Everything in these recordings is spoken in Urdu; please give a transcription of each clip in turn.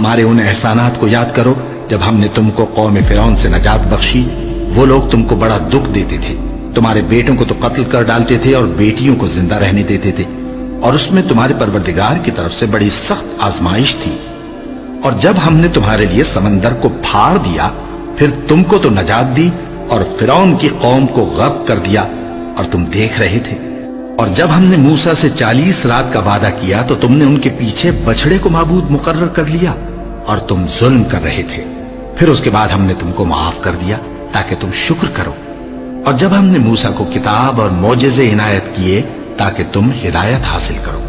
ہمارے ان احسانات کو یاد کرو جب ہم نے تم کو قوم فرعون سے نجات بخشی۔ وہ لوگ تم کو بڑا دکھ دیتے تھے، تمہارے بیٹوں کو تو قتل کر ڈالتے تھے اور بیٹیوں کو زندہ رہنے دیتے تھے، اور اس میں تمہارے پروردگار کی طرف سے بڑی سخت آزمائش تھی۔ اور جب ہم نے تمہارے لیے سمندر کو پھاڑ دیا، پھر تم کو تو نجات دی اور فرعون کی قوم کو غرق کر دیا، اور تم دیکھ رہے تھے۔ اور جب ہم نے موسیٰ سے 40 رات کا وعدہ کیا تو تم نے ان کے پیچھے بچڑے کو معبود مقرر کر لیا، اور تم ظلم کر رہے تھے۔ پھر اس کے بعد ہم نے تم کو معاف کر دیا تاکہ تم شکر کرو۔ اور جب ہم نے موسیٰ کو کتاب اور معجزے عنایت کیے تاکہ تم ہدایت حاصل کرو۔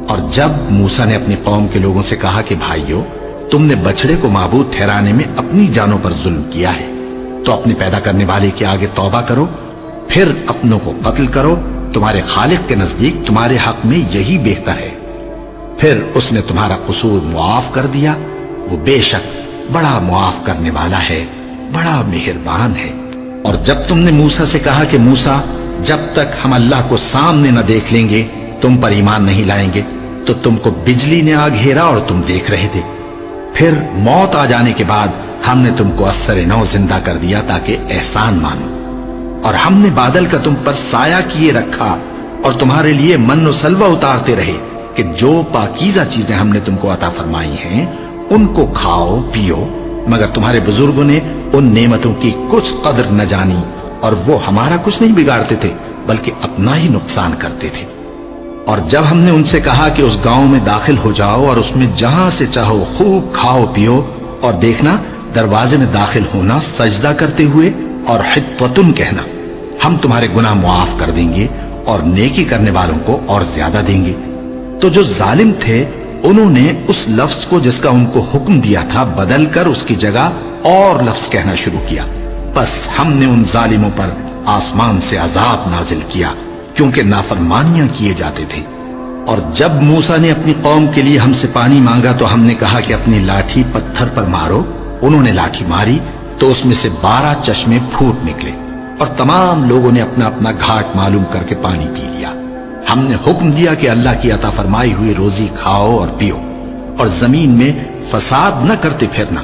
اور جب موسیٰ نے اپنی قوم کے لوگوں سے کہا کہ بھائیو، تم نے بچڑے کو معبود ٹھہرانے میں اپنی جانوں پر ظلم کیا ہے، تو اپنے پیدا کرنے والے کے آگے توبہ کرو، پھر اپنوں کو قتل کرو، تمہارے خالق کے نزدیک تمہارے حق میں یہی بہتر ہے۔ پھر اس نے تمہارا قصور معاف کر دیا، وہ بے شک بڑا معاف کرنے والا ہے، بڑا مہربان ہے۔ اور جب تم نے موسیٰ سے کہا کہ موسیٰ، جب تک ہم اللہ کو سامنے نہ دیکھ لیں گے تم پر ایمان نہیں لائیں گے، تو تم کو بجلی نے آ گھیرا اور تم دیکھ رہے تھے۔ پھر موت آ جانے کے بعد ہم نے تم کو اثر نو زندہ کر دیا تاکہ احسان مانو۔ اور ہم نے بادل کا تم پر سایہ کیے رکھا اور تمہارے لیے من و سلوہ اتارتے رہے کہ جو پاکیزہ چیزیں ہم نے تم کو عطا فرمائی ہیں ان کو کھاؤ پیو، مگر تمہارے بزرگوں نے ان نعمتوں کی کچھ قدر نہ جانی، اور وہ ہمارا کچھ نہیں بگاڑتے تھے بلکہ اپنا ہی نقصان کرتے تھے۔ اور جب ہم نے ان سے کہا کہ اس گاؤں میں داخل ہو جاؤ اور اس میں جہاں سے چاہو خوب کھاؤ پیو، اور دیکھنا دروازے میں داخل ہونا سجدہ کرتے ہوئے اور حطوتن کہنا، ہم تمہارے گناہ معاف کر دیں گے اور نیکی کرنے والوں کو اور زیادہ دیں گے۔ تو جو ظالم تھے انہوں نے اس لفظ کو جس کا ان کو حکم دیا تھا بدل کر اس کی جگہ اور لفظ کہنا شروع کیا، بس ہم نے ان ظالموں پر آسمان سے عذاب نازل کیا کیونکہ نافرمانیاں کیے جاتے تھے۔ اور جب موسیٰ نے اپنی قوم کے لیے ہم سے پانی مانگا تو ہم نے کہا کہ اپنی لاٹھی پتھر پر مارو۔ انہوں نے لاٹھی ماری تو اس میں سے 12 چشمے پھوٹ نکلے، اور تمام لوگوں نے اپنا اپنا گھاٹ معلوم کر کے پانی پی لیا۔ ہم نے حکم دیا کہ اللہ کی عطا فرمائی ہوئی روزی کھاؤ اور پیو، اور زمین میں فساد نہ کرتے پھرنا،